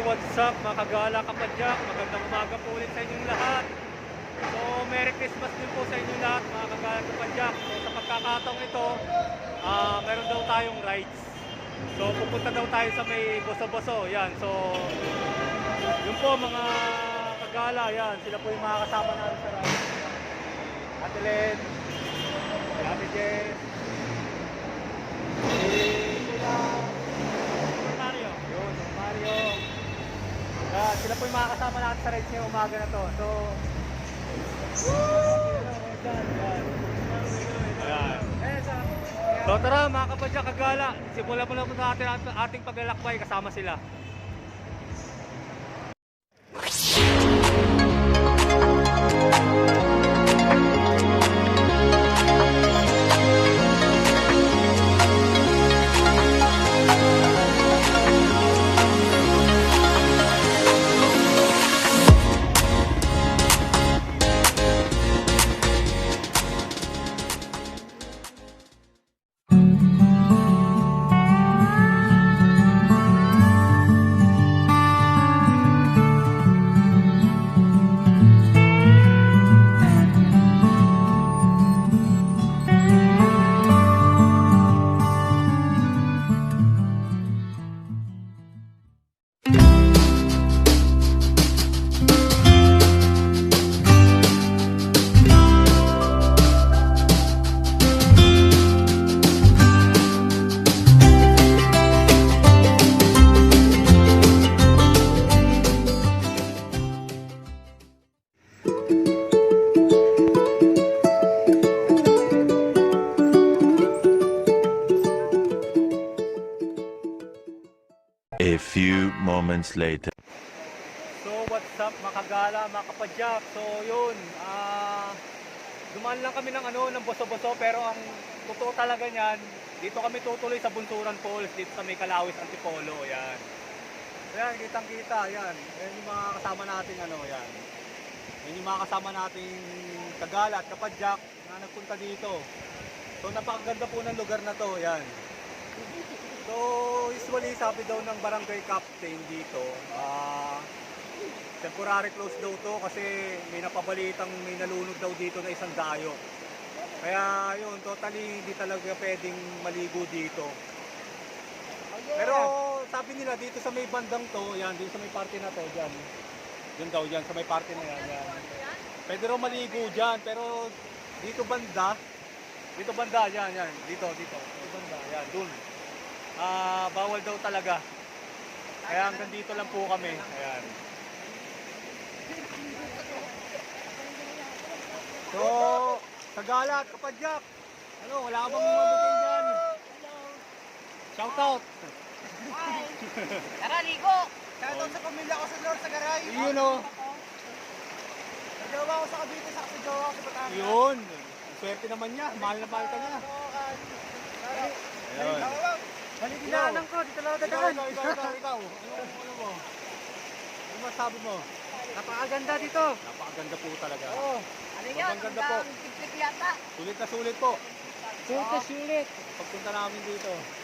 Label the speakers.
Speaker 1: what's up mga kagala kapadyak? Magandang umaga po ulit sa inyong lahat. So, Merry Christmas din po sa inyong lahat mga kagala kapadyak. So, sa pagkakataong ito, meron daw tayong rides. So, pupunta daw tayo sa may Boso-Boso. Yan, so, yun po mga kagala, yan. Sila po yung mga kasama natin sa rides. Ate Len, si Ate Jess, sila po yung mga kasama natin sa rides ngayong umaga na to. So, ayan. So tara mga kapadyak kagala, simulan mo na po natin ating paglalakbay kasama sila.
Speaker 2: A few moments later.
Speaker 1: So what's up mga kagala, mga kapadyak. So yun, dumaan lang kami ng Boso-Boso, pero ang totoo talaga niyan, dito kami tutuloy sa Bunturan Falls, dito sa may Kalawis Antipolo, yan. Ayan, kitang-kita, yan. Ayan yung mga kasama natin, yan. Yan yung mga kasama nating kagala at kapadyak na nagpunta dito. So napakaganda po ng lugar na to, yan. So usually sabi daw ng barangay captain dito, temporary close daw to kasi may napabalitang may nalunod daw dito na isang dayo. Kaya yun, totally hindi talaga pwedeng maligo dito. Pero sabi nila dito sa may bandang to, yan, dito sa may parte na to, dyan. Yun daw yan, sa may parte na yan, yan. Pwede raw maligo dyan, pero dito banda, yan, yan, dito banda, yan, dun. Bawal daw talaga. Kaya hanggang dito lang po kami. Ayan. So, kagala at kapadyak. Wala ka bang mabigay dyan? Shout out.
Speaker 3: Hi! Tara, ligo! Shout out sa pamilya ko sa North sa Garay.
Speaker 1: Yun o.
Speaker 3: Nagawa ko sa Cavite, sa Kasigawa ko sa Batangas.
Speaker 1: Yun. Swerte naman niya. Mahal na mahal ka niya. Ayun.
Speaker 3: Halidinaanan ko, dito lang dadaan.
Speaker 1: Ikaw. Ano mo? Ano masabi mo?
Speaker 3: Napakaganda dito.
Speaker 1: Napakaganda po talaga.
Speaker 3: Oo. Ano yan?
Speaker 1: Ang ganda po.
Speaker 3: Tigtip yata.
Speaker 1: Sulit na sulit po.
Speaker 3: Sulit na sulit.
Speaker 1: Pagpunta namin dito.